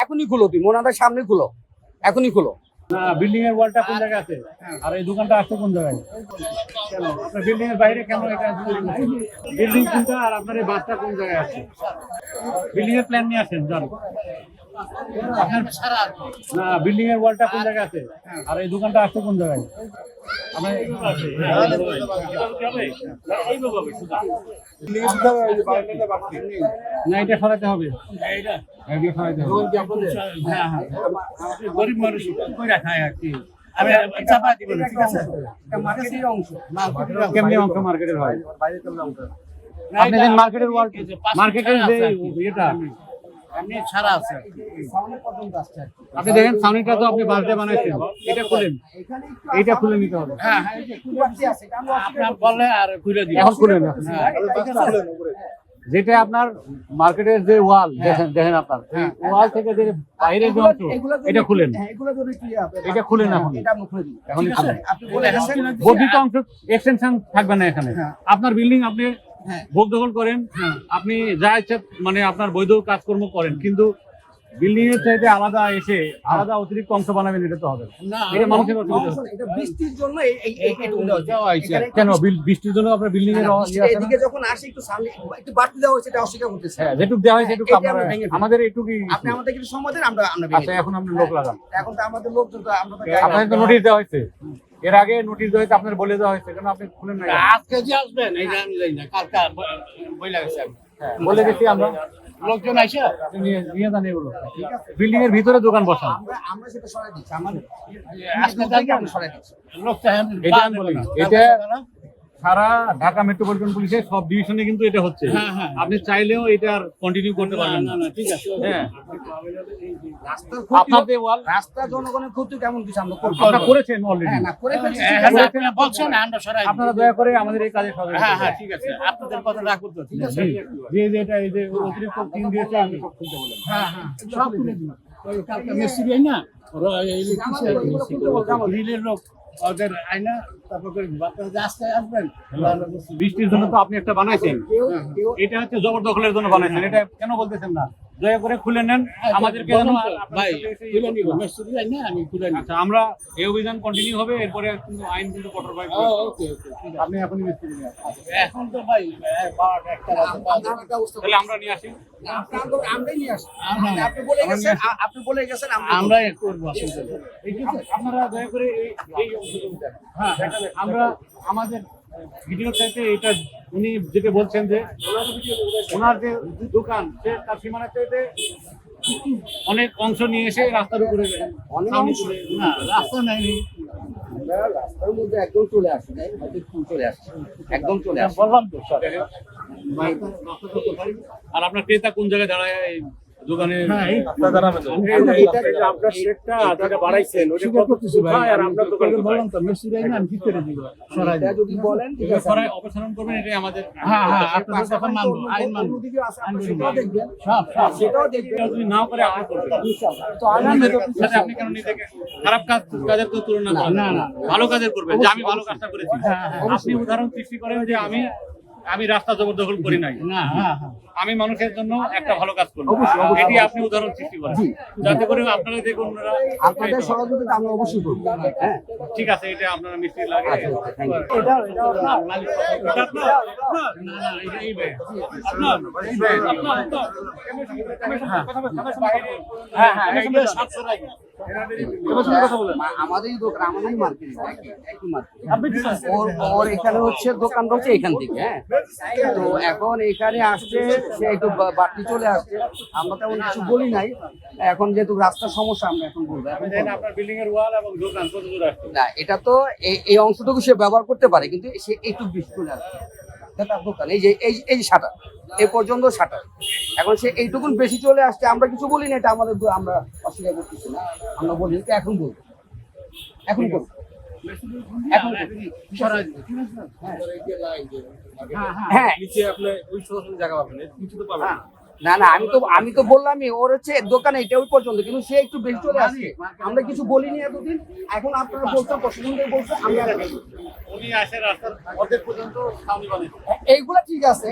এখনই খুলো, তুমি ওনাদের সামনে খুলো, এখনই খুলো। না, বিল্ডিং এর ওয়ালটা কোন জায়গায় আছে আর এই দোকানটা আছে কোন জায়গায়? কেন আপনার বিল্ডিং এর বাইরে কেন এটা বিল্ডিং কোনটা আর আপনার এই বাসটা কোন জায়গায় আছে? বিল্ডিং এর প্ল্যান নিয়ে আসেন জানো আপনার না, বিল্ডিং এর ওয়ালটা কোন জায়গায় আছে আর এই দোকানটা আছে কোন জায়গায়? আমরা না, এটা সরাতে হবে, এটা সরাতে হবে। হ্যাঁ হ্যাঁ, গরিব মানুষ কই রাখায় আর কি, আমি চাপা দিব না, ঠিক আছে? মার্কেটের অংশ, কেমনি অংশ মার্কেটের হয়? আপনি দেন মার্কেটের ওয়াল, মার্কেটের যে এটা এমনি ছাড়া আছে। আপনি দেখেন সামনেটা তো আপনি বাস দিয়ে বানাইছেন, এটা খুলেন, এইটা খুলে নিতে হবে। হ্যাঁ আপনার বললে আর খুলে দিব। এখন খুলেন না, যেটা আপনার মার্কেটের যে ওয়াল দেখেন আপনার ওয়াল থেকে যে বাইরে যে অংশ এটা খুলেন, এটা খুলেন এখন, এখনই খুলেন। বর্ধিত অংশ এক্সটেনশন থাকবে না এখানে। আপনার বিল্ডিং আপনি ভোগ দখল করেন, আপনি যা ইচ্ছা মানে আপনার বৈধ কাজকর্ম করেন, কিন্তু বিল্ডিং এর চাইতে আলাদা এসে আলাদা অতিরিক্ত অংশ বানাবেন, এটা তো হবে না। এটা মানুষের অসুবিধা। এটা বৃষ্টির জন্য কেন বৃষ্টির জন্য আপনার বিল্ডিং এর এদিকে যখন আসে একটু সামনে একটু বাড়তি দেওয়া হয়েছে, এটা অস্বীকার করতেছে। হ্যাঁ, যেটুকু দেওয়া হয়েছে সেটুকু আপনারা আমাদের একটুকুই। আপনি আমাদের কিছু সময় দেন, আমরা আচ্ছা, এখন আপনি লোক লাগান। এখন তো আমাদের লোকজন তো আমরা আপনাদের তো নোটিশ দেওয়া হয়েছে, এর আগে নোটিশ দেওয়া হয়েছে, আপনার বলে দেওয়া হয়েছে, কেন আপনি খুলেন না? আজকে যে আসবেন এই যে আমি জানি না, কালকে বই লাগছে আমি বলে দিচ্ছি আমরা, লোকজন আইসা নিয়ে যান এগুলো। বিল্ডিং এর ভিতরে দোকান বসান, আমরা সেটা সরাই দিচ্ছি, আমাদের আজকে কালকে আমরা সরাই দিচ্ছি। লোক চাহেন এটা আমি বলি, এটা সারা ঢাকা মেট্রোপলিটন পুলিশের সব ডিভিশনে কিন্তু এটা হচ্ছে। আপনি চাইলেও এটা আর কন্টিনিউ করতে পারবেন না। ঠিক আছে। হ্যাঁ, রাস্তার আপনাদের ওয়াল, রাস্তা জনগণের ক্ষতি কেমন কিছু আমরা করব। আপনারা করেছেন অলরেডি। হ্যাঁ, না করে ফেলছি। আপনারা বলছেন আমরা সরাই দিব। আপনারা দয়া করে আমাদের এই কাজে সহযোগিতা হ্যাঁ করবেন। হ্যাঁ ঠিক আছে, আপনাদের কথা রাখবো তো, ঠিক আছে। যে এটা এই যে অতিরিক্ত টিন দিয়েছে, আমি সব খুলতে বলেন। হ্যাঁ হ্যাঁ সব তুলে দিব। ওই কালকে মিস্ত্রি আইনা ওরা রিলের লোক ওদের আইনা তারপর করে বাচ্চারা আজকে আসবেন। বৃষ্টির জন্য তো আপনি একটা বানাইছেন, এটা হচ্ছে জবরদখলের জন্য বানাইছেন, এটা কেন বলতেছেন না? দয়া করে খুলে নেন, আমাদেরকে যেন ভাই খুলে নিব, মিস্ত্রি আইনা আমি খুলে নিব। আচ্ছা, আমরা এই অভিযান কন্টিনিউ হবে, এরপরে কিন্তু আইন কিন্তু কঠোর ভাবে। ওকে ওকে, আপনি এখনই মিস্ত্রি নিয়ে আসেন। এখন তো ভাই 12টা একটা তাহলে আমরা নিয়ে আসি। আমরাই নিয়ে আসি। আপনি বলে গেছেন আমরা করবো। আপনারা দয়া করে এই অংশটুকু দেন। হ্যাঁ, আমরা আমাদের ভিডিও চাইতে এটা উনি যেটা বলছেন যে ওনার যে দোকান সে তার সীমানা চাইতে অনেক অংশ নিয়ে এসে রাস্তার উপরে অনেক অংশ না রাস্তা নাই, রাস্তার মধ্যে একদম চলে আসছে, চলে আসছে, একদম চলে আসছে। বললাম তো স্যার। আর আপনার ক্রেতা কোন জায়গায় দাঁড়ায় এই দোকানে? আপনার শেডটা যেটা বাড়াইছেন ওটা কত কোথায় আর আপনার দোকান বললাম তো মিস্ত্রি আইনা আমি ঠিক করে দিব। এটা যদি বলেন ঠিক আছে, সরাই অপসারণ করবেন, এটাই আমাদের। হ্যাঁ হ্যাঁ আপনাদের কথা মানবো, আইন মানবো। অন্যদিকে আছে, আপনি সেটাও দেখবেন, সব সব সেটাও দেখবেন। যদি নাও করে আপনি করবেন। তো আমাদের সাথে আপনি কেন নিজেকে খারাপ কাজের তো তুলনা করেন? না, না। ভালো কাজের করবেন, যে আমি ভালো কাজটা করেছি। আপনি উদাহরণ সৃষ্টি করেন যে আমি রাস্তা জবরদখল করি নাই, না হ্যাঁ হ্যাঁ আমি মানুষের জন্য একটা ভালো কাজ করবো, এটি আপনি উদাহরণ সৃষ্টি করেন, যাতে করে আপনারা দেখুন ওনারা আপনাদের সহযোগিতা আমরা অবশ্যই করব। হ্যাঁ, ঠিক আছে, এটা আপনারা মিস্ত্রি লাগে। Thank you. আমাদেরই দোকান, আমাদেরই মার্কেট, একই মার্কেট। ওর এখানে হচ্ছে দোকান রয়েছে এখান থেকে। হ্যাঁ, তো এখন এখানে আসছে, সে একটু বাড়তি চলে আসছে, আমরা তেমন কিছু বলি নাই। এখন যেহেতু রাস্তার সমস্যা, আমরা এখন বলবো। আপনার বিল্ডিং এর ওয়াল এবং দোকান কত দূর আসছে? না, এটা তো এই অংশটুকু সে ব্যবহার করতে পারে, কিন্তু সে একটু বেশি চলে আসছে। তার দোকান এই যে শাটার, এই পর্যন্ত শাটার, এখন সে এইটুকুন বেশি চলে আসছে, আমরা কিছু বলি না, এটা আমাদের আমরা অস্বীকার করতেছি না, আমরা বলি তো এখন বলবো, এখন বলবো, এখন হ্যাঁ। নিচে আপনি ওই ছোট ছোট জায়গা পাবেন, কিছু তো পাবেন না। না না, আমি তো বললামই ওর হচ্ছে দোকানে এটা ওই পর্যন্ত, কিন্তু সে একটু বেশি চলে আসছে, আমরা কিছু বলিনি এতদিন। এখন আপনারা বলছেন, প্রশাসন বলছে, আমরা উনি আসে রাস্তার অর্ধেক পর্যন্ত ছাউনি বানিয়েছে। এইগুলা ঠিক আছে,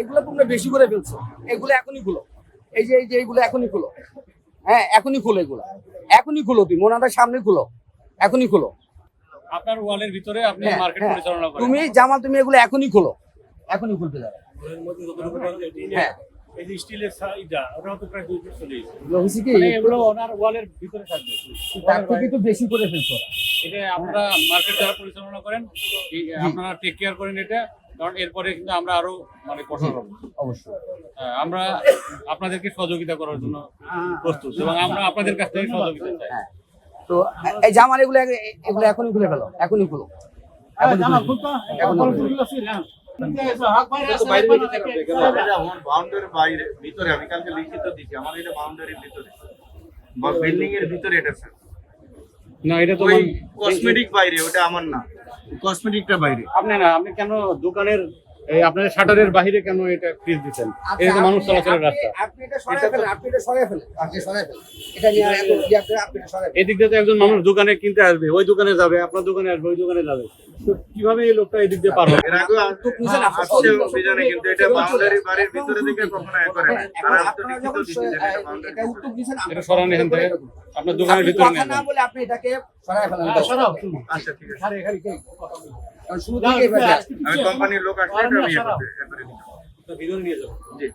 এগুলা তোমরা বেশি করে ফেলছো, এগুলো এখনই খুলো, এই যে এইগুলো এখনই খুলো, হ্যাঁ এখনই খুলো এগুলো, এখনই খুলো, তুমি মোনাদের সামনে খুলো, এখনই খুলো। আপনার ওয়ালের ভিতরে আপনি হ্যাঁ, মার্কেট হ্যাঁ। পরিচালনা করেন। তুমি জামাল তুমি এগুলো এখনই খুলো, এখনই খুলতে যাবে। হ্যাঁ এই যে স্টিলের সাইডটা ওটা তো প্রায় 2 ফিট চলে গেছে। হয়েছে কি মানে এগুলো ওনার ওয়ালের ভিতরে থাকবে। তার থেকে একটু বেশি করে ফেলছো। এটা আপনারা মার্কেট যারা পরিচালনা করেন, আপনারা টেক কেয়ার করেন এটা, কারণ এরপরে কিন্তু আমরা আরো মানে কঠোর হব। অবশ্যই আমরা আপনাদেরকে সহযোগিতা করার জন্য প্রস্তুত এবং আমরা আপনাদের কাছ থেকে সহযোগিতা চাই। হ্যাঁ। তো এই জামাল এগুলো এগুলো এখনই খুলে ফেলো, এখনই খুলো, এখনই খুলো। এখনই খুলো। বাউন্ডারির বাইরে ভিতরে আমি কালকে লিখিত দিছি আমার এটা বাউন্ডারির ভিতরে বা বিল্ডিং এর ভিতরে এটা স্যার না এটা তো ওই কসমেটিক বাইরে ওটা আমার না কসমেটিকটা বাইরে আপনি না, আপনি কেন দোকানের এই আপনাদের শাটারের বাইরে কেন এটা ফ্রিজ দিচ্ছেন? এটা তো মানুষ চলাচলের রাস্তা। আপনি এটা সরায় ফেলেন, আপনি এটা সরায় ফেলেন, আপনি সরায় ফেলেন। এটা নিয়ে আর এত ইয়া করে আপনি এটা সরায় ফেলেন। এদিক দিয়ে তো একজন মানুষ দোকানে কিনতে আসবে, ওই দোকানে যাবে, আপনার দোকানে আসবে, ওই দোকানে যাবে, তো কিভাবে এই লোকটা এদিক দিয়ে পার হবে? এর আগে আসছে অভিযানে কিন্তু এটা বাউন্ডারির বাড়ির ভিতরে থেকে কখনো এ করে না আর আমি তো আপনারা লিখিত যখন দিছি যে এটা boundary এটা উত্তর দিয়েছেন, এটা সরান এখান থেকে, আপনার দোকানের আপনি ভিতরে কথা নিয়ে না যান। বলে আপনি এটাকে সরায় ফেলেন। আচ্ছা ঠিক আছে কারণ শুরু থেকেই আমি কোম্পানির লোক আসলে এটা আমি এ করে দিই ভিতরে নিয়ে যাবো। জি